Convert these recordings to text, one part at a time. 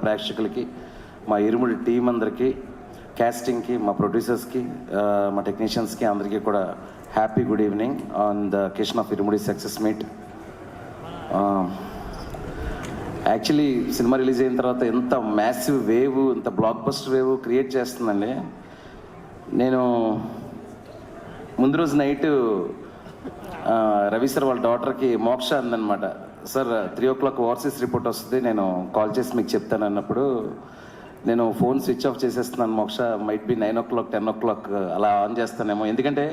ప్రేక్షకులకి, మా ఇరుముడి టీం అందరికీ, క్యాస్టింగ్కి, మా ప్రొడ్యూసర్స్కి, మా టెక్నీషియన్స్కి అందరికీ కూడా happy good evening on the occasion of irumudi success meet. Actually cinema release అయిన తర్వాత ఎంత మ్యాసివ్ వేవ్, ఎంత బ్లాక్ బస్టర్ వేవ్ క్రియేట్ చేస్తుందండి. నేను ముందు రోజు నైట్ రవి సార్ వాళ్ళ డాటర్కి మోక్ష అందనమాట, సార్ 3 o'clock ఓవర్సీస్ రిపోర్ట్ వస్తుంది, నేను కాల్ చేసి మీకు చెప్తాను అన్నప్పుడు నేను ఫోన్ స్విచ్ ఆఫ్ చేసేస్తున్నాను. మోక్ష మైట్ బి 9 o'clock 10 o'clock అలా ఆన్ చేస్తానేమో, ఎందుకంటే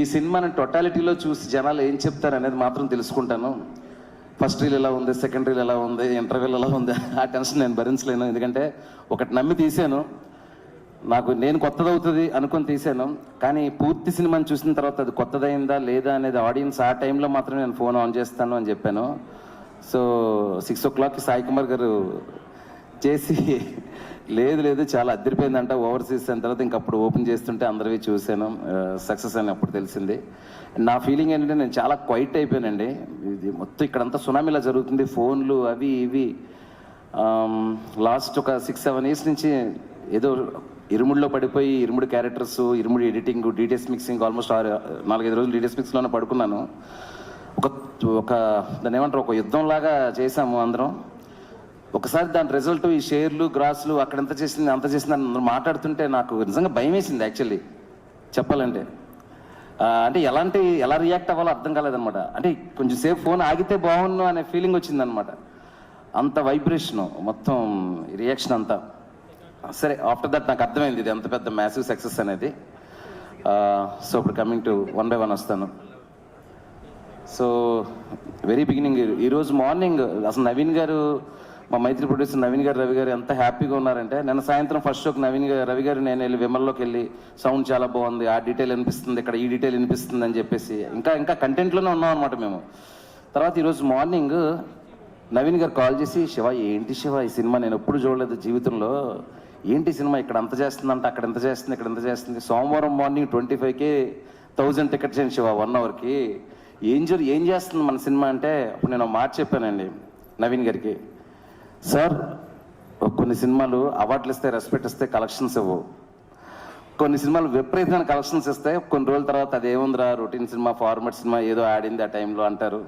ఈ సినిమాని టోటాలిటీలో చూసి జనాలు ఏం చెప్తారు అనేది మాత్రం తెలుసుకుంటాను. ఫస్ట్ రీల్ ఎలా ఉంది, సెకండ్ రీల్ ఎలా ఉంది, ఇంటర్వ్యూల్ ఎలా ఉంది, ఆ టెన్షన్ నేను భరించలేను. ఎందుకంటే ఒకటి నమ్మి తీసాను, నేను కొత్తదవుతుంది అనుకొని తీసాను, కానీ పూర్తి సినిమాని చూసిన తర్వాత అది కొత్తదైందా లేదా అనేది ఆడియన్స్ ఆ టైంలో మాత్రమే నేను ఫోన్ ఆన్ చేస్తాను అని చెప్పాను. సో 6 o'clock సాయి కుమార్ గారు చేసి లేదు చాలా అద్దరిపోయిందంట ఓవర్సీస్ అయిన తర్వాత ఇంకప్పుడు ఓపెన్ చేస్తుంటే అందరివి చూశాను, సక్సెస్ అని అప్పుడు తెలిసింది. నా ఫీలింగ్ ఏంటంటే నేను చాలా క్వైట్ అయిపోయానండి. ఇది మొత్తం ఇక్కడంతా సునామీలా జరుగుతుంది, ఫోన్లు అవి ఇవి. లాస్ట్ ఒక 6-7 years నుంచి ఏదో ఇరుముడిలో పడిపోయి ఇరుముడి క్యారెక్టర్స్, ఇరుముడి ఎడిటింగ్, డీటెయిల్స్ మిక్సింగ్, ఆల్మోస్ట్ 4-5 రోజులు డీటెయిల్స్ మిక్స్లోనే పడుకున్నాను. ఒక దాన్ని ఏమంటారు, ఒక యుద్ధంలాగా చేశాము అందరం. ఒకసారి దాని రిజల్ట్ ఈ షేర్లు, గ్రాస్లు, అక్కడ ఎంత చేసింది అంత చేసింది అందరూ మాట్లాడుతుంటే నాకు నిజంగా భయం వేసింది యాక్చువల్లీ చెప్పాలంటే. అంటే ఎలా రియాక్ట్ అవ్వాలో అర్థం కాలేదనమాట. అంటే కొంచెం సేపు ఫోన్ ఆగితే బాగుండు అనే ఫీలింగ్ వచ్చిందనమాట. అంత వైబ్రేషను మొత్తం రియాక్షన్ అంతా. సరే, ఆఫ్టర్ దట్ నాకు అర్థమైంది ఇది ఎంత పెద్ద మ్యాసివ్ సక్సెస్ అనేది. సో ఇప్పుడు కమింగ్ టు 1 by 1 వస్తాను. సో వెరీ బిగినింగ్, ఈరోజు మార్నింగ్ అసలు నవీన్ గారు, మా మైత్రి ప్రొడ్యూసర్ నవీన్ గారు, రవి గారు ఎంత హ్యాపీగా ఉన్నారంటే, నిన్న సాయంత్రం ఫస్ట్ షోకి రవి గారు నేను వెళ్ళి విమల్లోకి వెళ్ళి సౌండ్ చాలా బాగుంది, ఆ డీటెయిల్ వినిపిస్తుంది, ఇక్కడ ఈ డీటెయిల్ వినిపిస్తుంది అని చెప్పేసి ఇంకా కంటెంట్లోనే ఉన్నాం అనమాట మేము. తర్వాత ఈరోజు మార్నింగ్ నవీన్ గారు కాల్ చేసి, శివ ఏంటి శివ ఈ సినిమా నేను ఎప్పుడు చూడలేదు జీవితంలో, ఏంటి సినిమా ఇక్కడ అంత చేస్తుందంట, అక్కడ ఎంత చేస్తుంది, ఇక్కడ ఎంత చేస్తుంది, సోమవారం మార్నింగ్ 25,000 టికెట్స్ అండి శివ 1 hourకి, ఏం చేస్తుంది మన సినిమా అంటే. అప్పుడు నేను మాట చెప్పానండి నవీన్ గారికి, సార్ కొన్ని సినిమాలు అవార్డులు ఇస్తే, రెస్పెక్ట్ ఇస్తే, కలెక్షన్స్ ఇవ్వవు. కొన్ని సినిమాలు విపరీతమైన కలెక్షన్స్ ఇస్తాయి, కొన్ని రోజుల తర్వాత అది ఏముందిరా రొటీన్ సినిమా, ఫార్మాట్ సినిమా, ఏదో ఆడింది ఆ టైంలో అంటారు.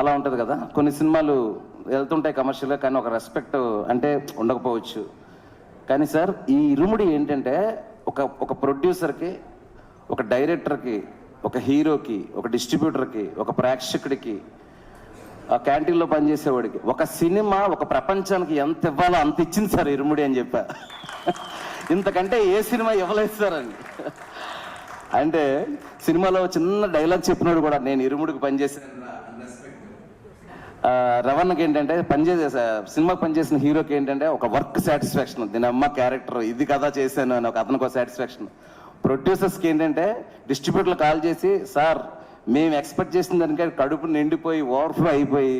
అలా ఉంటుంది కదా. కొన్ని సినిమాలు వెళ్తుంటాయి కమర్షియల్గా, కానీ ఒక రెస్పెక్ట్ అంటే ఉండకపోవచ్చు. కానీ సార్ ఈ ఇరుముడి ఏంటంటే ఒక ప్రొడ్యూసర్కి, ఒక డైరెక్టర్కి, ఒక హీరోకి, ఒక డిస్ట్రిబ్యూటర్కి, ఒక ప్రేక్షకుడికి, ఆ క్యాంటీన్లో పనిచేసేవాడికి, ఒక సినిమా ఒక ప్రపంచానికి ఎంత ఇవ్వాలో అంత ఇచ్చింది సార్ ఇరుముడి అని చెప్పా. ఇంతకంటే ఏ సినిమా ఇవ్వలేదు సార్ అని. అంటే సినిమాలో చిన్న డైలాగ్ చెప్పినాడు కూడా, నేను ఇరుముడికి పనిచేసాను. రవణకి ఏంటంటే సినిమాకి పనిచేసిన హీరోకి ఏంటంటే ఒక వర్క్ సాటిస్ఫాక్షన్, దీని అమ్మ క్యారెక్టర్ ఇది కదా చేశాను అని అతనికి ఒక సాటిస్ఫాక్షన్. ప్రొడ్యూసర్స్కి ఏంటంటే డిస్ట్రిబ్యూటర్లు కాల్ చేసి, సార్ మేము ఎక్స్పెక్ట్ చేసిన దానికంటే కడుపు నిండిపోయి ఓవర్ఫ్లో అయిపోయి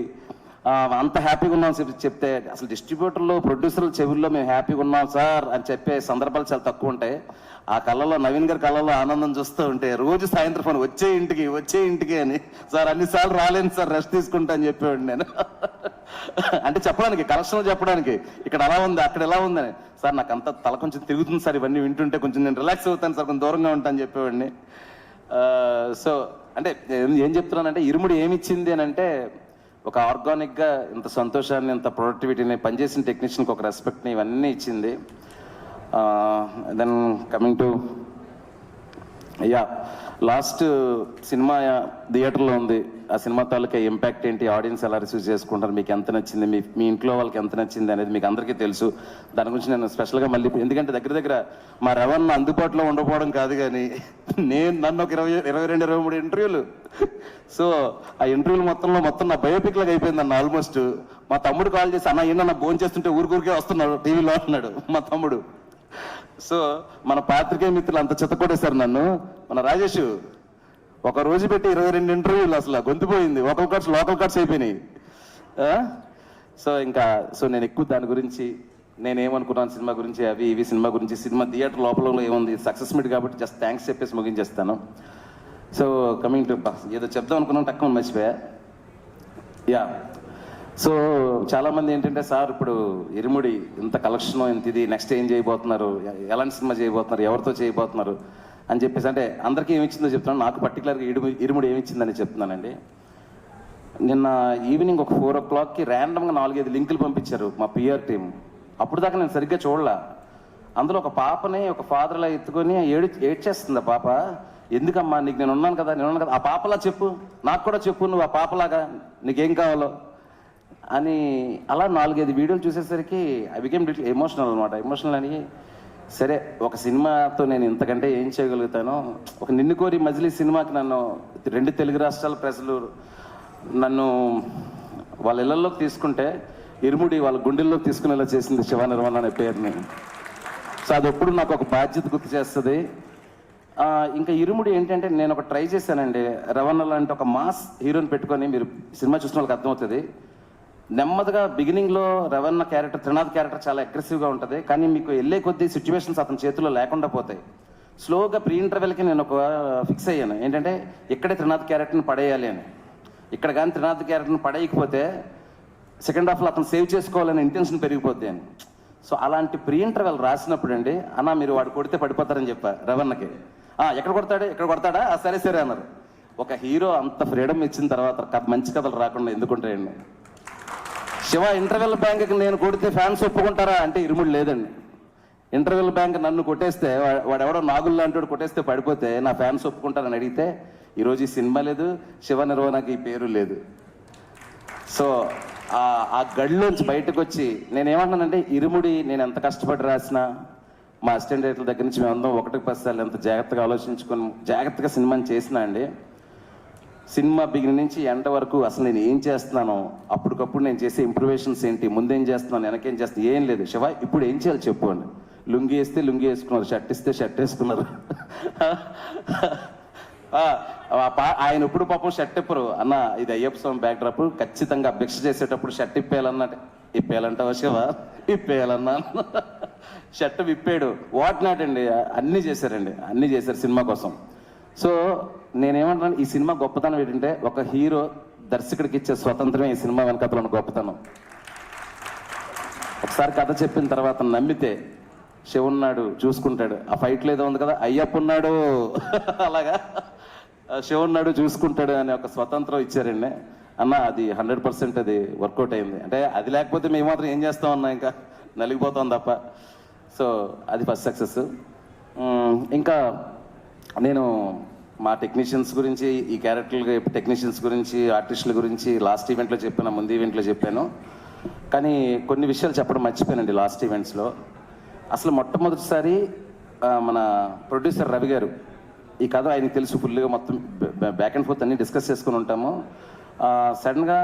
అంత హ్యాపీగా ఉన్నాం చెప్తే, అసలు డిస్ట్రిబ్యూటర్లు, ప్రొడ్యూసర్ల చెవుల్లో మేము హ్యాపీగా ఉన్నాం సార్ అని చెప్పే సందర్భాలు చాలా తక్కువ ఉంటాయి. ఆ కళ్ళలో, నవీన్ గారి కళ్ళలో ఆనందం చూస్తూ ఉంటే రోజు సాయంత్రం ఫోన్ వచ్చే ఇంటికి అని, సార్ అన్నిసార్లు రాలేను సార్, రెస్ట్ తీసుకుంటా అని చెప్పేవాడు నేను. అంటే చెప్పడానికి, కలెక్షన్లో చెప్పడానికి, ఇక్కడ అలా ఉంది అక్కడ ఎలా ఉందని. సార్ నాకు అంత తల కొంచెం తిరుగుతుంది సార్, ఇవన్నీ వింటుంటే కొంచెం నేను రిలాక్స్ అవుతాను సార్, కొంచెం దూరంగా ఉంటాను చెప్పేవాడిని. సో అంటే ఏం చెప్తున్నానంటే, ఇరుముడి ఏమిచ్చింది అని అంటే, ఒక ఆర్గానిక్గా ఇంత సంతోషాన్ని, ఇంత ప్రొడక్టివిటీని, పనిచేసిన టెక్నీషియన్కి ఒక రెస్పెక్ట్ని, ఇవన్నీ ఇచ్చింది. Then coming to last cinema థియేటర్లో ఉంది, ఆ సినిమా తాలూకా ఇంపాక్ట్ ఏంటి, ఆడియన్స్ ఎలా రిసీవ్ చేసుకుంటారు, మీకు ఎంత నచ్చింది, మీ ఇంట్లో వాళ్ళకి ఎంత నచ్చింది అనేది మీకు అందరికీ తెలుసు. దాని గురించి నేను స్పెషల్గా మళ్ళీ, ఎందుకంటే దగ్గర మా రవణ అందుబాటులో ఉండకపోవడం కాదు, కానీ నన్ను ఒక 22-23 ఇంటర్వ్యూలు, సో ఆ ఇంటర్వ్యూలు మొత్తం నా బయోపిక్ లాగా అయిపోయింది అన్న ఆల్మోస్ట్. మా తమ్ముడు కాల్ చేసి, అన్న ఏంటన్నా భోజనం చేస్తుంటే ఊరికే వస్తున్నాడు టీవీలో అన్నాడు మా తమ్ముడు. సో మన పాత్రికేయ మిత్రులు అంత చెత్తకొట్టేశారు నన్ను. మన రాజేష్ ఒక రోజు పెట్టి 22 ఇంటర్వ్యూలు, అసలు గొంతుపోయింది, లోకల్ కార్డ్స్ అయిపోయినాయి. సో నేను ఎక్కువ దాని గురించి, నేనేమనుకున్నాను సినిమా గురించి, అవి ఇవి సినిమా గురించి, సినిమా థియేటర్ లోపల ఏముంది, సక్సెస్ మీట్ కాబట్టి జస్ట్ థ్యాంక్స్ చెప్పేసి ముగించేస్తాను. సో కమింగ్ టు, ఏదో చెప్దాం అనుకున్నాను, తక్కువ మర్చిపోయా. సో చాలామంది ఏంటంటే సార్ ఇప్పుడు ఇరుముడి ఇంత కలెక్షన్ ఇంత ఇది నెక్స్ట్ ఏం చేయబోతున్నారు, ఎలాంటి సినిమా చేయబోతున్నారు, ఎవరితో చేయబోతున్నారు అని చెప్పేసి, అంటే అందరికీ ఏమి ఇచ్చిందో చెప్తున్నాను, నాకు పర్టికులర్గా ఇరుముడి ఏమి ఇచ్చిందని చెప్తున్నానండి. నిన్న ఈవినింగ్ ఒక 4 o'clockకి ర్యాండమ్గా 4-5 లింకులు పంపించారు మా పిఆర్ టీం. అప్పుడు దాకా నేను సరిగ్గా చూడలా. అందులో ఒక పాపని ఒక ఫాదర్లా ఎత్తుకొని ఏడ్చేస్తుంది ఆ పాప. ఎందుకమ్మా, నీకు నేను ఉన్నాను కదా, ఆ పాపలా చెప్పు, నాకు కూడా చెప్పు, నువ్వు ఆ పాపలాగా నీకేం కావాలో అని. అలా 4-5 వీడియోలు చూసేసరికి ఐ బికేమ్ లిటిల్ ఎమోషనల్ అనమాట. ఎమోషనల్ అని సరే ఒక సినిమాతో నేను ఇంతకంటే ఏం చేయగలుగుతాను. ఒక నిన్ను కోరి మజిలీ సినిమాకి నన్ను 2 తెలుగు రాష్ట్రాల ప్రజలు నన్ను వాళ్ళ ఇళ్లలోకి తీసుకుంటే ఇరుముడి వాళ్ళ గుండెల్లోకి తీసుకునేలా చేసింది శివ నిర్వాణ అనే పేరుని. సో అది ఎప్పుడు నాకు ఒక బాధ్యత గుర్తు చేస్తుంది. ఇంకా ఇరుముడి ఏంటంటే నేను ఒక ట్రై చేశానండి. రవణ లాంటి ఒక మాస్ హీరోని పెట్టుకొని, మీరు సినిమా చూసిన వాళ్ళకి అర్థమవుతుంది, నెమ్మదిగా బిగినింగ్లో రవణ క్యారెక్టర్, త్రినాథ్ క్యారెక్టర్ చాలా అగ్రెసివ్గా ఉంటుంది. కానీ మీకు వెళ్ళే కొద్దీ సిచ్యువేషన్స్ అతని చేతిలో లేకుండా పోతాయి. స్లోగా ప్రీ ఇంటర్వెల్కి నేను ఒక ఫిక్స్ అయ్యాను ఏంటంటే ఇక్కడే త్రినాథ్ క్యారెక్టర్ని పడేయాలి అని. ఇక్కడ కానీ త్రినాథ్ క్యారెక్టర్ని పడేయకపోతే సెకండ్ హాఫ్లో అతను సేవ్ చేసుకోవాలనే ఇంటెన్షన్ పెరిగిపోద్ది అని. సో అలాంటి ప్రీ ఇంటర్వెల్ రాసినప్పుడు అండి, అన్న మీరు వాడు కొడితే పడిపోతారని చెప్పారు రవణకి. ఎక్కడ కొడతాడు, ఇక్కడ కొడతాడా, సరే సరే అన్నారు. ఒక హీరో అంత ఫ్రీడమ్ ఇచ్చిన తర్వాత మంచి కథలు రాకుండా ఎందుకుంటాయండి. శివ ఇంటర్వెల్ బ్యాంక్కి నేను కొడితే ఫ్యాన్స్ ఒప్పుకుంటారా అంటే ఇరుముడు లేదండి. ఇంటర్వెల్ బ్యాంక్ నన్ను కొట్టేస్తే, వాడెవడో నాగుల్ లాంటి కొట్టేస్తే పడిపోతే నా ఫ్యాన్స్ ఒప్పుకుంటారని అడిగితే ఈరోజు ఈ సినిమా లేదు, శివ నిర్వాణకి ఈ పేరు లేదు. సో ఆ గడిలోంచి బయటకు వచ్చి నేనేమంటానంటే, ఇరుముడి నేను ఎంత కష్టపడి రాసినా మా అసిస్టెంట్ డైరెక్టర్ దగ్గర నుంచి మేమందరం 1-10 సార్లు ఎంత జాగ్రత్తగా ఆలోచించుకొని జాగ్రత్తగా సినిమాని చేసినా అండి, సినిమా బిగినింగ్ నుంచి ఎండ వరకు అసలు నేను ఏం చేస్తున్నానో, అప్పటికప్పుడు నేను చేసే ఇంప్రూవేషన్స్ ఏంటి, ముందేం చేస్తున్నాను, వెనకేం చేస్తున్నాను, ఏం లేదు. శివ ఇప్పుడు ఏం చేయాలి చెప్పు అని. లుంగి వేస్తే లుంగి వేసుకున్నారు, షర్ట్ ఇస్తే షర్ట్ వేసుకున్నారు. ఆయన ఇప్పుడు పాపం షర్ట్ ఇప్పరు. అన్న ఇది అయ్యప్ప స్వామి బ్యాక్ డ్రాప్, ఖచ్చితంగా భిక్ష చేసేటప్పుడు షర్ట్ ఇప్పేయాలన్నట్టు. ఇప్పేయాలంటావా శివ, ఇప్పేయాలన్నా. షర్ట్ విప్పాడు, వాట్ నాట్ అండి, అన్నీ చేశారండి, అన్నీ చేశారు సినిమా కోసం. సో నేనేమంటున్నాను, ఈ సినిమా గొప్పతనం ఏంటంటే ఒక హీరో దర్శకుడికి ఇచ్చే స్వతంత్రమే ఈ సినిమా వెనకతలో గొప్పతనం. ఒకసారి కథ చెప్పిన తర్వాత నమ్మితే శివ ఉన్నాడు చూసుకుంటాడు. ఆ ఫైట్లో ఏదో ఉంది కదా, అయ్యప్ప ఉన్నాడు అలాగా శివ ఉన్నాడు చూసుకుంటాడు అనే ఒక స్వతంత్రం ఇచ్చారండి అన్న. అది 100% అది వర్కౌట్ అయింది. అంటే అది లేకపోతే మేము మాత్రం ఏం చేస్తాం అన్నా, ఇంకా నలిగిపోతాం తప్ప. సో అది ఫస్ట్ సక్సెస్. ఇంకా నేను మా టెక్నీషియన్స్ గురించి, ఈ క్యారెక్టర్లు టెక్నీషియన్స్ గురించి, ఆర్టిస్టుల గురించి లాస్ట్ ఈవెంట్లో చెప్పాను, ముందు ఈవెంట్లో చెప్పాను. కానీ కొన్ని విషయాలు చెప్పడం మర్చిపోయానండి లాస్ట్ ఈవెంట్స్లో. అసలు మొట్టమొదటిసారి మన ప్రొడ్యూసర్ రవి గారు, ఈ కథ ఆయనకి తెలుసు ఫుల్గా, మొత్తం బ్యాక్ అండ్ ఫోర్త్ అన్ని డిస్కస్ చేసుకుని ఉంటాము. సడన్గా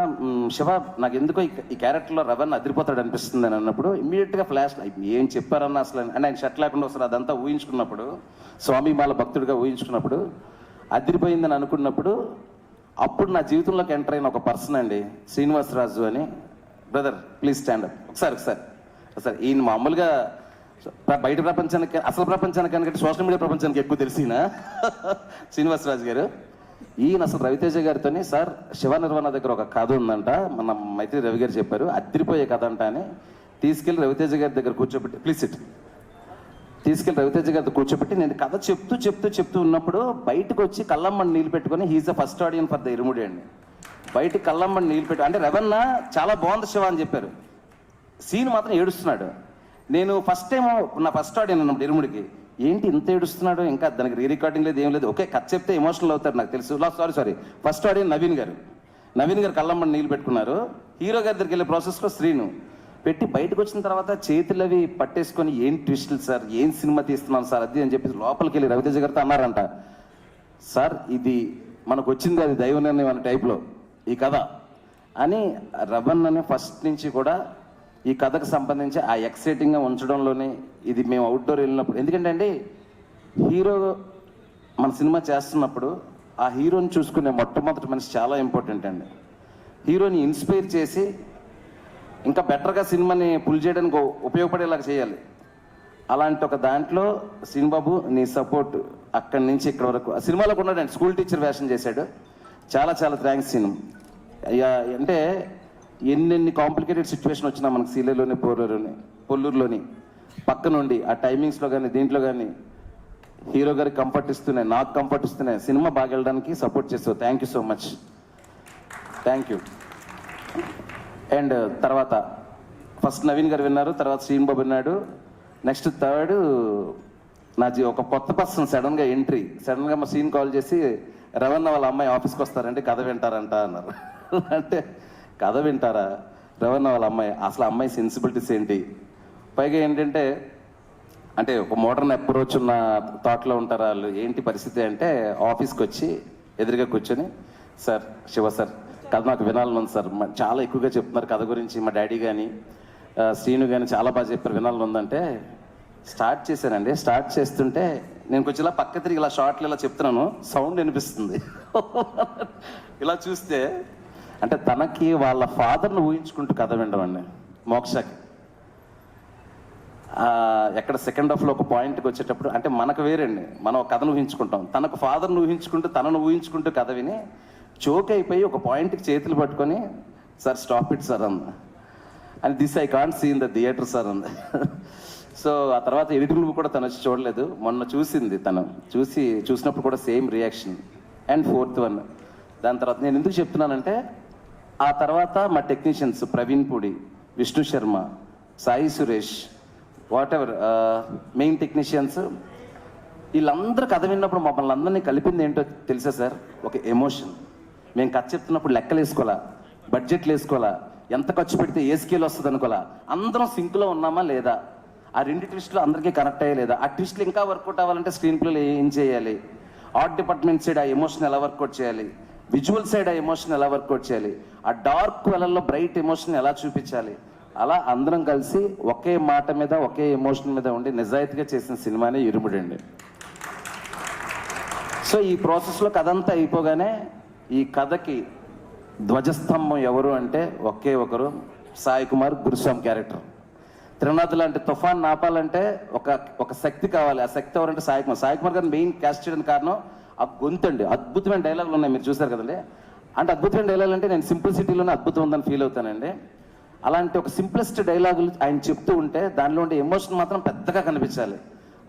శివ నాకు ఎందుకో ఈ క్యారెక్టర్లో రవణ అదిరిపోతాడు అనిపిస్తుంది అని అన్నప్పుడు ఇమ్మీడియట్గా ఫ్లాష్ ఏం చెప్పారన్న అసలు అని ఆయన షర్ట్ లేకుండా వస్తారు అదంతా ఊహించుకున్నప్పుడు, స్వామి మాల భక్తుడిగా ఊహించుకున్నప్పుడు అదిరిపోయిందని అనుకున్నప్పుడు, అప్పుడు నా జీవితంలోకి ఎంటర్ అయిన ఒక పర్సన్ అండి శ్రీనివాసరాజు అని. బ్రదర్ ప్లీజ్ స్టాండప్ ఒకసారి. ఈయన మామూలుగా బయట ప్రపంచానికి, అసలు ప్రపంచానికంటే సోషల్ మీడియా ప్రపంచానికి ఎక్కువ తెలిసిన శ్రీనివాసరాజు గారు. ఈయన అసలు రవితేజ గారితో, సార్ శివ నిర్వాణ దగ్గర ఒక కథ ఉందంట, మన మైత్రి రవి గారు చెప్పారు, అదిరిపోయే కథ అంట అని తీసుకెళ్ళి రవితేజ గారి దగ్గర కూర్చోబెట్టి, ప్లీజ్ సిట్, తీసుకెళ్ళి రవితేజ గారితో కూర్చోబెట్టి నేను కథ చెప్తూ ఉన్నప్పుడు బయటకు వచ్చి కళ్ళమ్మని నీళ్ళు పెట్టుకొని, he is the first audience for the irumudi అండి. బయటకు కళ్ళమ్మని నీళ్ళు పెట్టు అంటే రవణ చాలా బాగుంది శివ అని చెప్పారు, సీన్ మాత్రం ఏడుస్తున్నాడు. నేను ఫస్ట్ టైం నా ఫస్ట్ ఆడియన్ అన్నప్పుడు ఇరుముడికి, ఏంటి ఇంత ఏడుస్తున్నాడు, ఇంకా దానికి రీ రికార్డింగ్ లేదు, ఏం లేదు, ఓకే కథ చెప్తే ఎమోషనల్ అవుతారు నాకు తెలుసు. సారీ ఫస్ట్ ఆడియన్ నవీన్ గారు కళ్ళమ్మని నీళ్ళు పెట్టుకున్నారు. హీరో గారి దగ్గరికి వెళ్ళే ప్రాసెస్లో శ్రీను పెట్టి బయటకు వచ్చిన తర్వాత చేతులు అవి పట్టేసుకొని, ఏం ట్విస్టులు సార్, ఏం సినిమా తీస్తున్నాను సార్ అది అని చెప్పి లోపలికి వెళ్ళి రవితేజ గారితో అన్నారంట, సార్ ఇది మనకు వచ్చింది అది దైవ నిర్ణయం అనే టైప్లో ఈ కథ అని. రవణ్ అని ఫస్ట్ నుంచి కూడా ఈ కథకు సంబంధించి ఆ ఎక్సైటింగ్గా ఉంచడంలోనే, ఇది మేము అవుట్డోర్ వెళ్ళినప్పుడు, ఎందుకంటే అండి హీరో మన సినిమా చేస్తున్నప్పుడు ఆ హీరోని చూసుకునే మొట్టమొదటి మనిషి చాలా ఇంపార్టెంట్ అండి. హీరోని ఇన్స్పైర్ చేసి ఇంకా బెటర్గా సినిమాని పుల్ చేయడానికి ఉపయోగపడేలాగా చేయాలి. అలాంటి ఒక దాంట్లో శ్రీనిబాబు నీ సపోర్ట్ అక్కడి నుంచి ఇక్కడ వరకు. ఆ సినిమాలో ఉన్నాడండి, స్కూల్ టీచర్ వేషం చేశాడు, చాలా థ్యాంక్స్ సీను. అంటే ఎన్నెన్ని కాంప్లికేటెడ్ సిచ్యువేషన్ వచ్చినా మనకు సీలేలోని పొల్లూరులోని పక్క నుండి ఆ టైమింగ్స్లో కానీ దీంట్లో కానీ హీరో గారికి కంఫర్ట్ ఇస్తున్నాయి, నాకు కంఫర్ట్ ఇస్తున్నాయి, సినిమా బాగా వెళ్ళడానికి సపోర్ట్ చేస్తావు. Thank you so much, thank you. And తర్వాత ఫస్ట్ నవీన్ గారు విన్నారు, తర్వాత శ్రీన్ బాబు విన్నాడు, నెక్స్ట్ థర్డ్ నాది ఒక కొత్త పర్సన్ సడన్గా ఎంట్రీ. సడన్గా మా సీన్ కాల్ చేసి రవణ వాళ్ళ అమ్మాయి ఆఫీస్కి వస్తారంటే కథ వింటారంట అన్నారు. అంటే కథ వింటారా? రవణ వాళ్ళ అమ్మాయి, అసలు అమ్మాయి సెన్సిబిలిటీస్ ఏంటి? పైగా ఏంటంటే అంటే ఒక మోడర్న్ అప్రోచ్ ఉన్న థాట్లో ఉంటారు వాళ్ళు. ఏంటి పరిస్థితి అంటే ఆఫీస్కి వచ్చి ఎదురుగా కూర్చొని, సార్ శివ సార్ కథ నాకు వినాలని ఉంది సార్, చాలా ఎక్కువగా చెప్తున్నారు కథ గురించి, మా డాడీ కానీ శ్రీను కానీ చాలా బాగా చెప్పారు, వినాలని ఉందంటే స్టార్ట్ చేశానండి. స్టార్ట్ చేస్తుంటే నేను కొంచెం ఇలా పక్క తిరిగి ఇలా షార్ట్లు ఇలా చెప్తున్నాను, సౌండ్ వినిపిస్తుంది. ఇలా చూస్తే అంటే తనకి వాళ్ళ ఫాదర్ను ఊహించుకుంటూ కథ వినడం మోక్షకి. ఎక్కడ సెకండ్ హాఫ్లో ఒక పాయింట్కి వచ్చేటప్పుడు అంటే మనకు వేరండి, మనం ఒక కథను ఊహించుకుంటాం, తనకు ఫాదర్ను ఊహించుకుంటూ తనను ఊహించుకుంటూ కథ విని చోక్ అయిపోయి ఒక పాయింట్కి చేతులు పట్టుకొని, సార్ స్టాప్ ఇట్ సార్ అంది. And this I can't see in the theatre sir అంది. సో ఆ తర్వాత ఎడిటింగ్ కూడా తను వచ్చి చూడలేదు, మొన్న చూసింది. తను చూసినప్పుడు కూడా same reaction. And fourth one, దాని తర్వాత నేను ఎందుకు చెప్తున్నానంటే ఆ తర్వాత మా technicians Praveen Pudi, Vishnu Sharma, Sai Suresh, what ever main technicians, వీళ్ళందరూ కథ విన్నప్పుడు మమ్మల్ని అందరినీ కలిపింది ఏంటో తెలుసా సార్? ఒక ఎమోషన్. మేము కథ చెప్తున్నప్పుడు లెక్కలు వేసుకోవాలా, బడ్జెట్లు వేసుకోవాలా, ఎంత ఖర్చు పెడితే ఏ స్కేల్ వస్తుంది అనుకోవాలా, అందరం సింక్లో ఉన్నామా లేదా, ఆ రెండు ట్విస్టులు అందరికీ కనెక్ట్ అయ్యే లేదా, ఆ ట్విస్టులు ఇంకా వర్కౌట్ అవ్వాలంటే స్క్రీన్ ప్లేలో ఏం చేయాలి, ఆర్ట్ డిపార్ట్మెంట్ సైడ్ ఆ ఎమోషన్ ఎలా వర్కౌట్ చేయాలి, విజువల్ సైడ్ ఆ ఎమోషన్ ఎలా వర్కౌట్ చేయాలి, ఆ డార్క్ వెలల్లో బ్రైట్ ఎమోషన్ ఎలా చూపించాలి, అలా అందరం కలిసి ఒకే మాట మీద ఒకే ఎమోషన్ మీద ఉండి నిజాయితీగా చేసిన సినిమానే ఇరుముడండి. సో ఈ ప్రాసెస్లో కథ అంతా అయిపోగానే ఈ కథకి ధ్వజస్తంభం ఎవరు అంటే ఒకే ఒకరు, సాయి కుమార్ గురుస్వామి క్యారెక్టర్. త్రినాథ్ లాంటి తుఫాన్ ఆపాలంటే ఒక శక్తి కావాలి. ఆ శక్తి ఎవరంటే సాయి కుమార్. సాయి కుమార్ గారిని మెయిన్ క్యాస్ట్ చేయడానికి కారణం ఆ గొంతండి. అద్భుతమైన డైలాగులు ఉన్నాయి, మీరు చూసారు కదండి. అంటే అద్భుతమైన డైలాగులు అంటే నేను సింప్లిసిటీలోనే అద్భుతం ఉందని ఫీల్ అవుతానండి. అలాంటి ఒక సింప్లెస్ట్ డైలాగులు ఆయన చెప్తూ ఉంటే దానిలో ఉండే ఎమోషన్ మాత్రం పెద్దగా కనిపించాలి.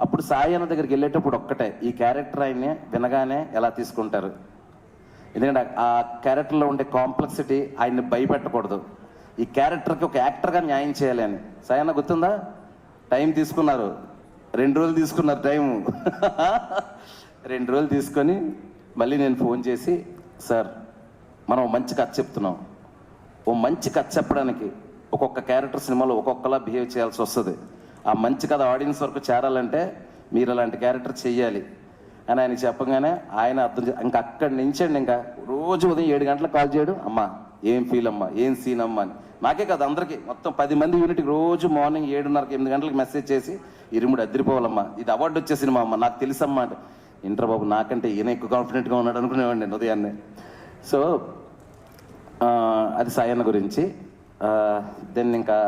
అప్పుడు సాయి అన్న దగ్గరికి వెళ్ళేటప్పుడు ఒక్కటే, ఈ క్యారెక్టర్ ఆయన్ని వినగానే ఎలా తీసుకుంటారు, ఎందుకంటే ఆ క్యారెక్టర్లో ఉండే కాంప్లెక్సిటీ ఆయన్ని భయపెట్టకూడదు, ఈ క్యారెక్టర్కి ఒక యాక్టర్గా న్యాయం చేయాలి అని. సాయి అన్న గుర్తుందా? టైం తీసుకున్నారు, 2 రోజులు తీసుకున్నారు టైము. 2 రోజులు తీసుకొని మళ్ళీ నేను ఫోన్ చేసి, సార్ మనం మంచి కథ చెప్తున్నాం, ఓ మంచి కథ చెప్పడానికి ఒక్కొక్క క్యారెక్టర్ సినిమాలో ఒక్కొక్కలా బిహేవ్ చేయాల్సి వస్తుంది, ఆ మంచి కథ ఆడియన్స్ వరకు చేరాలంటే మీరు అలాంటి క్యారెక్టర్ చెయ్యాలి అని ఆయన చెప్పగానే ఆయన అర్థం ఇంకా అక్కడి నుంచండి ఇంకా రోజు ఉదయం 7 గంటలకు కాల్ చేయడం, అమ్మా ఏం ఫీల్ అమ్మా, ఏం సీన్ అమ్మా అని. నాకే కాదు అందరికీ, మొత్తం 10 మంది యూనిట్కి రోజు మార్నింగ్ 7:30, 8 గంటలకు మెసేజ్ చేసి, ఇరుముడు అద్దరిపోవాలమ్మా, ఇది అవార్డు వచ్చే సినిమా అమ్మా, నాకు తెలుసమ్మా అంటే, ఇంటర్ బాబు నాకంటే ఈయన ఎక్కువ కాన్ఫిడెంట్గా ఉన్నాడు అనుకునేవాడిని నేను ఉదయాన్నే. సో అది సాయి అన్న గురించి. దెన్ ఇంకా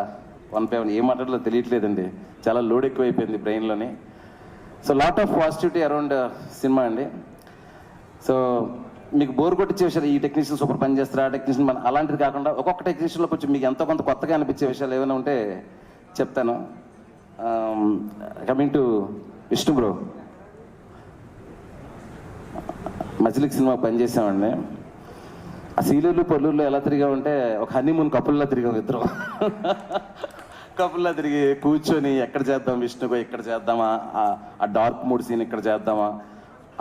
1/1 ఏం మాట్లాడలో తెలియట్లేదండి, చాలా లోడ్ ఎక్కువైపోయింది బ్రెయిన్లోని. So lot of positivity around cinema అండి. సో మీకు బోర్ కొట్టించే విషయాలు, ఈ టెక్నీషియన్ సూపర్ పని చేస్తారు, ఆ టెక్నీషియన్ మన అలాంటిది కాకుండా ఒక్కొక్క టెక్నీషియన్లో కొంచెం మీకు ఎంతో కొంత కొత్తగా అనిపించే విషయాలు ఏమైనా ఉంటే చెప్తాను. కమింగ్ టు విష్ణు బ్రో, మజిలిక్ సినిమా పనిచేసామండి. ఆ సీలూరు పొల్లూరులో ఎలా తిరిగామంటే ఒక హనీమూన్ కపుల్లా తిరిగాం ఇద్దరం. కపుల్లా తిరిగి కూర్చొని ఎక్కడ చేద్దాం విష్ణుగో, ఇక్కడ చేద్దామా, ఆ డార్క్ మూడ్ సీన్ ఇక్కడ చేద్దామా,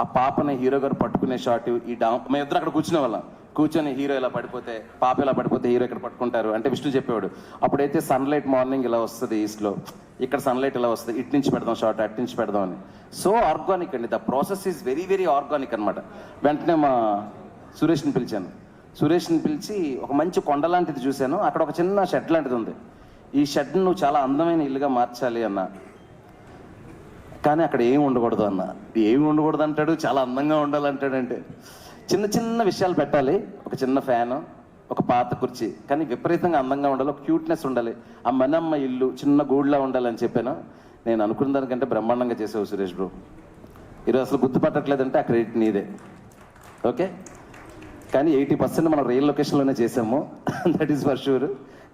ఆ పాపని హీరో గారు పట్టుకునే షాట్, ఈ మేము ఇద్దరు అక్కడ కూర్చునే వాళ్ళం. కూర్చొని హీరో ఇలా పడిపోతే, పాప ఇలా పడిపోతే హీరో ఇక్కడ పట్టుకుంటారు అంటే విష్ణు చెప్పేవాడు. అప్పుడైతే సన్లైట్ మార్నింగ్ ఇలా వస్తుంది ఈస్ట్లో, ఇక్కడ సన్లైట్ ఇలా వస్తుంది, ఇటు నుంచి పెడదాం షార్ట్, అటు నుంచి పెడదాం అని. సో ఆర్గానిక్ అండి, the process is very very organic అనమాట. వెంటనే మా సురేష్ని పిలిచాను. సురేష్ని పిలిచి ఒక మంచి కొండ లాంటిది చూశాను, అక్కడ ఒక చిన్న షెడ్ లాంటిది ఉంది, ఈ షెడ్ నువ్వు చాలా అందమైన ఇల్లుగా మార్చాలి అన్న, కానీ అక్కడ ఏమి ఉండకూడదు అన్న. ఏమి ఉండకూడదు అంటాడు, చాలా అందంగా ఉండాలంటాడంటే చిన్న చిన్న విషయాలు పెట్టాలి, ఒక చిన్న ఫ్యాను, ఒక పాత కుర్చీ, కానీ విపరీతంగా అందంగా ఉండాలి, ఒక క్యూట్నెస్ ఉండాలి, ఆ మనమ్మ ఇల్లు చిన్న గూడ్లా ఉండాలని చెప్పాను. నేను అనుకున్న దానికంటే బ్రహ్మాండంగా చేసావు సురేష్ బ్రో. ఈరోజు అసలు గుర్తుపట్టట్లేదంటే ఆ క్రెడిట్ నీదే. ఓకే, కానీ 80% మనం రియల్ లొకేషన్లోనే చేసాము, దట్ ఈస్ ఫర్ షూర్.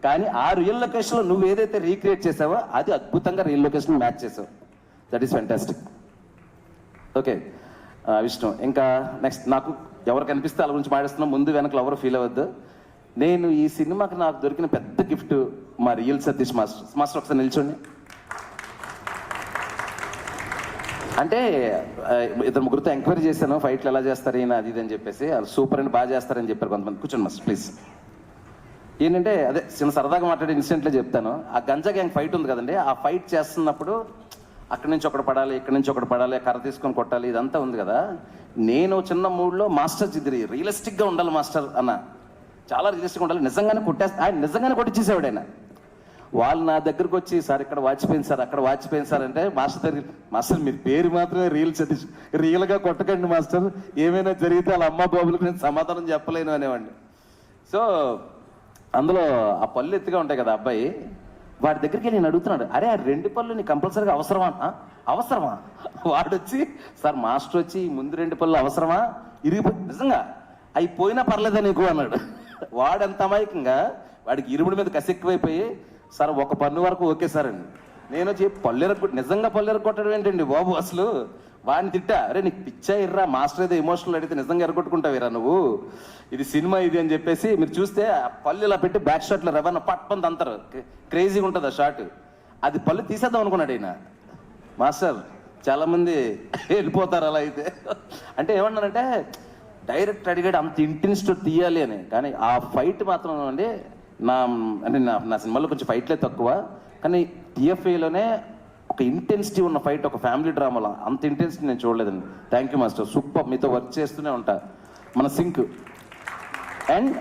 కానీ ఆ రియల్ లొకేషన్లో నువ్వు ఏదైతే రీక్రియేట్ చేసావో అది అద్భుతంగా రియల్ లొకేషన్ మ్యాచ్ చేసావు. That is fantastic. Okay Vishnu, ఇంకా నెక్స్ట్ నాకు ఎవరు కనిపిస్తే వాళ్ళ గురించి మాట్లాడుతున్నా, ముందు వెనకలు ఎవరు ఫీల్ అవ్వద్దు. నేను ఈ సినిమాకి నాకు దొరికిన పెద్ద గిఫ్ట్ మా రియల్ సతీష్ మాస్టర్ ఒకసారి నిల్చోండి. అంటే ఇద్దరు ముగ్గురితో ఎంక్వైరీ చేశాను, ఫైట్లు ఎలా చేస్తారు ఈయన అది ఇది అని చెప్పేసి. వాళ్ళు సూపర్ అండ్ బాగా చేస్తారని చెప్పారు కొంతమంది. కూర్చోండి మాస్టర్ ప్లీజ్. ఏంటంటే అదే చిన్న సరదాగా మాట్లాడే ఇన్సిడెంట్లో చెప్తాను. ఆ గంజా గ్యాంగ్ ఫైట్ ఉంది కదండి, ఆ ఫైట్ చేస్తున్నప్పుడు అక్కడి నుంచి ఒకటి పడాలి, ఇక్కడి నుంచి ఒకటి పడాలి, కర్ర తీసుకొని కొట్టాలి, ఇదంతా ఉంది కదా. నేను చిన్న మూడ్లో మాస్టర్ ఇది రియలిస్టిక్గా ఉండాలి మాస్టర్ అన్న, చాలా రియలిస్టిక్గా ఉండాలి, నిజంగానే ఆయన నిజంగానే కొట్టించేసేవాడు ఆయన. వాళ్ళు నా దగ్గరకు వచ్చి సార్ ఇక్కడ వాచిపోయింది సార్, అక్కడ వాచిపోయింది సార్ అంటే మాస్టర్ దగ్గర, మాస్టర్ మీరు పేరు మాత్రమే రియల్ సతీష్, రియల్గా కొట్టకండి మాస్టర్, ఏమైనా జరిగితే వాళ్ళ అమ్మ బాబులకు నేను సమాధానం చెప్పలేను అనేవాడిని. సో అందులో ఆ పళ్ళు ఎత్తుగా ఉంటాయి కదా అబ్బాయి, వాడి దగ్గరికి నేను అడుగుతున్నాడు, అరే ఆ 2 పళ్ళు నీకు కంపల్సరీగా అవసరమా అవసరమా? వాడొచ్చి సార్ మాస్టర్ వచ్చి ముందు 2 పళ్ళు అవసరమా, ఇరిగిపోయి నిజంగా అవి పోయినా పర్లేదా నీకు అన్నాడు. వాడంత అమాయకంగా వాడికి ఇరుముడి మీద కసి ఎక్కువైపోయి సార్ 1 పన్ను వరకు ఓకే సార్ అండి. నేను వచ్చి నిజంగా పళ్ళు ఎరగొట్టడం ఏంటండి బాబు అసలు. వాడిని తిట్టా, అరే నీకు పిచ్చా ఇర్రా, మాస్టర్ ఏదో ఎమోషనల్ అడిగితే నిజంగా ఎరగొట్టుకుంటావిరా నువ్వు, ఇది సినిమా ఇది అని చెప్పేసి. మీరు చూస్తే ఆ పళ్ళు ఇలా పెట్టి బ్యాక్ షాట్లో రవాణా పట్పంది అంటారు, క్రేజీగా ఉంటుంది ఆ షాట్. అది పళ్ళు తీసేద్దాం అనుకున్నాడు ఆయన. మాస్టర్ చాలామంది వెళ్ళిపోతారు అలా అయితే. అంటే ఏమన్నానంటే డైరెక్ట్ అడిగాడు అంత ఇంటెన్సిటీ తీయాలి అని, కానీ ఆ ఫైట్ మాత్రం అండి నా సినిమాలో కొంచెం ఫైట్లే తక్కువ, కానీ టీఎఫ్ఐలోనే ఒక ఇంటెన్సిటీ ఉన్న ఫైట్, ఒక ఫ్యామిలీ డ్రామాలో అంత ఇంటెన్సిటీ నేను చూడలేదండి. Thank you master, super. మీతో వర్క్ చేస్తూనే ఉంటా, మన సింక్. అండ్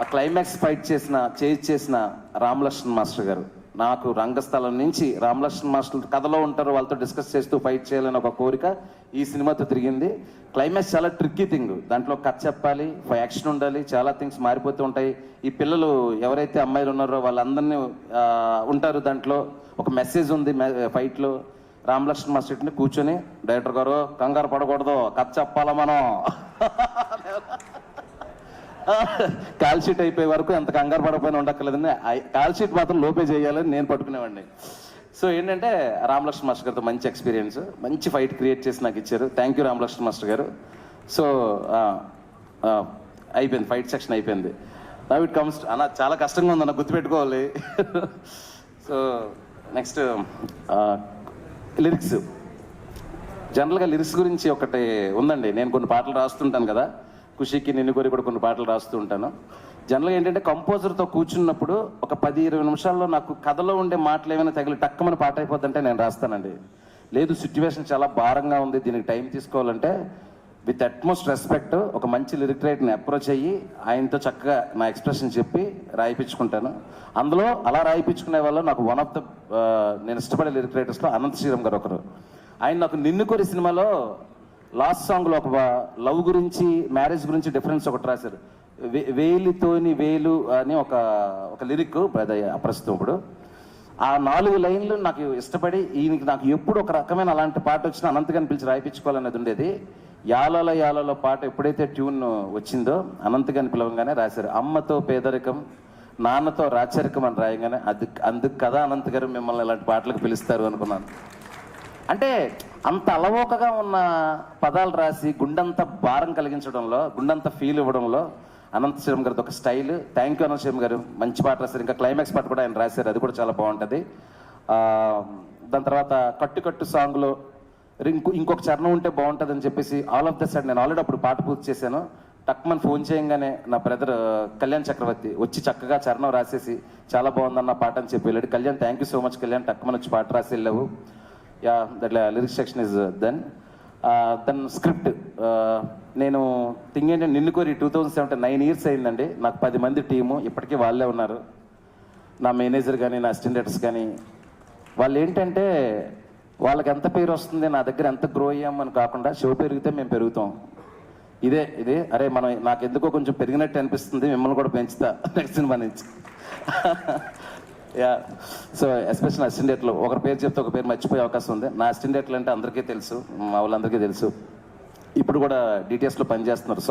ఆ క్లైమాక్స్ ఫైట్ చేసిన రామలక్ష్మణ్ మాస్టర్ గారు, నాకు రంగస్థలం నుంచి రామలక్ష్మణ్ మాస్టర్ కథలో ఉంటారు, వాళ్ళతో డిస్కస్ చేస్తూ ఫైట్ చేయాలని ఒక కోరిక ఈ సినిమాతో తిరిగింది. క్లైమాక్స్ చాలా ట్రిక్కీ థింగ్, దాంట్లో కథ చెప్పాలి, యాక్షన్ ఉండాలి, చాలా థింగ్స్ మారిపోతూ ఉంటాయి. ఈ పిల్లలు ఎవరైతే అమ్మాయిలు ఉన్నారో వాళ్ళందరినీ ఉంటారు, దాంట్లో ఒక మెసేజ్ ఉంది ఫైట్లో. రామలక్ష్మణ్ మాస్టర్ని కూర్చొని డైరెక్టర్ గారు కంగారు పడకూడదు, కథ చెప్పాలా మనం, కాల్ షీట్ అయిపోయే వరకు ఎంత కంగారు పడకపోయినా ఉండక్కర్లేదండి, కాల్ షీట్ మాత్రం లోపే చేయాలని నేను పట్టుకునేవాడిని. సో ఏంటంటే రామలక్ష్మణ్ మాస్టర్ గారితో మంచి ఎక్స్పీరియన్స్, మంచి ఫైట్ క్రియేట్ చేసి నాకు ఇచ్చారు. థ్యాంక్ యూ రామలక్ష్మణ్ మాస్టర్ గారు. సో అయిపోయింది, ఫైట్ సెక్షన్ అయిపోయింది. నవ్ ఇట్ కమ్స్ అన్న, చాలా కష్టంగా ఉంది అన్న, గుర్తుపెట్టుకోవాలి. So next lyrics. జనరల్గా లిరిక్స్ గురించి ఒకటి ఉందండి, నేను కొన్ని పాటలు రాస్తుంటాను కదా, ఖుషీకి నిన్ను కోరి కూడా కొన్ని పాటలు రాస్తూ ఉంటాను. జనరల్గా ఏంటంటే కంపోజర్తో కూర్చున్నప్పుడు ఒక 10-20 నిమిషాల్లో నాకు కథలో ఉండే మాటలు ఏమైనా తగిలి టక్కమని పాట అయిపోద్దంటే నేను రాస్తానండి. లేదు సిచ్యువేషన్ చాలా భారంగా ఉంది, దీనికి టైం తీసుకోవాలంటే విత్ అట్మోస్ట్ రెస్పెక్ట్ ఒక మంచి లిరిక్ రైటర్ని అప్రోచ్ అయ్యి ఆయనతో చక్కగా నా ఎక్స్ప్రెషన్ చెప్పి రాయిపించుకుంటాను. అందులో అలా రాయిపించుకునే వాళ్ళు నాకు వన్ ఆఫ్ ద నేను ఇష్టపడే లిరిక్ రైటర్స్లో అనంత శ్రీరామ్ గారు ఒకరు. ఆయన నాకు నిన్ను కోరి సినిమాలో లాస్ట్ సాంగ్లో ఒక లవ్ గురించి, మ్యారేజ్ గురించి డిఫరెన్స్ ఒకటి రాశారు. వేలితోని వేలు అని ఒక లిరిక్ ప్రస్తుతం ఇప్పుడు. ఆ 4 లైన్లు నాకు ఇష్టపడి ఈయనకి నాకు ఎప్పుడు ఒక రకమైన అలాంటి పాట వచ్చినా అనంతగాని పిలిచి రాయిపించుకోవాలనేది ఉండేది. యాలలో యాలలో పాట ఎప్పుడైతే ట్యూన్ వచ్చిందో అనంతగాని పిలవంగానే రాశారు. అమ్మతో పేదరికం, నాన్నతో రాచరికం అని రాయగానే అందుకు కదా అనంత్ గారు మిమ్మల్ని ఇలాంటి పాటలకు పిలుస్తారు అనుకున్నాను. అంటే అంత అలవోకగా ఉన్న పదాలు రాసి గుండంతా భారం కలిగించడంలో, గుండంతా ఫీల్ ఇవ్వడంలో అనంత శ్రీరామ్ గారిది ఒక style. Thank you Anantha Sriram గారు, మంచి పాట రాశారు. ఇంకా క్లైమాక్స్ పాట కూడా ఆయన రాశారు, అది కూడా చాలా బాగుంటుంది. దాని తర్వాత కట్టు సాంగ్లో ఇంకొక చరణం ఉంటే బాగుంటుంది అని చెప్పేసి ఆల్ ఆఫ్ ద సైడ్ నేను ఆల్రెడీ అప్పుడు పాట పూర్తి చేశాను. టక్మన్ ఫోన్ చేయంగానే నా బ్రదర్ కళ్యాణ్ చక్రవర్తి వచ్చి చక్కగా చరణం రాసేసి చాలా బాగుందన్న పాట అని చెప్పి వెళ్ళాడు. Kalyan thank you so much Kalyan, టక్మన్ వచ్చి పాట రాసి వెళ్ళావు. Yeah that lyrics section is then script. నేను థింగ్ ఏంటంటే నిన్ను కోరి 2017 9 years అయిందండి. నాకు 10 మంది టీము, ఇప్పటికీ వాళ్ళే ఉన్నారు. నా మేనేజర్ కానీ నా అసిస్టెంట్ డైరెక్టర్స్ కానీ. వాళ్ళు ఏంటంటే వాళ్ళకి ఎంత పేరు వస్తుంది, నా దగ్గర ఎంత గ్రో అయ్యామని కాకుండా షో పెరిగితే మేము పెరుగుతాం. ఇదే అరే మనం నాకు ఎందుకో కొంచెం పెరిగినట్టు అనిపిస్తుంది, మిమ్మల్ని కూడా పెంచుతా నెక్స్ట్ సినిమా నుంచి. యా సో ఎస్పెషల్ అసిస్టెంట్ డైరెక్టర్లు ఒకరి పేరు చెప్తే ఒక పేరు మర్చిపోయే అవకాశం ఉంది. నా అసిస్టెంట్ డైరెక్టర్లు అంటే అందరికీ తెలుసు, మా వాళ్ళందరికీ తెలుసు. ఇప్పుడు కూడా డిటిఎస్లో పనిచేస్తున్నారు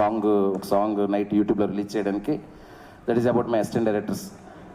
ఒక సాంగ్ నైట్ యూట్యూబ్లో రిలీజ్ చేయడానికి. That is about my assistant directors.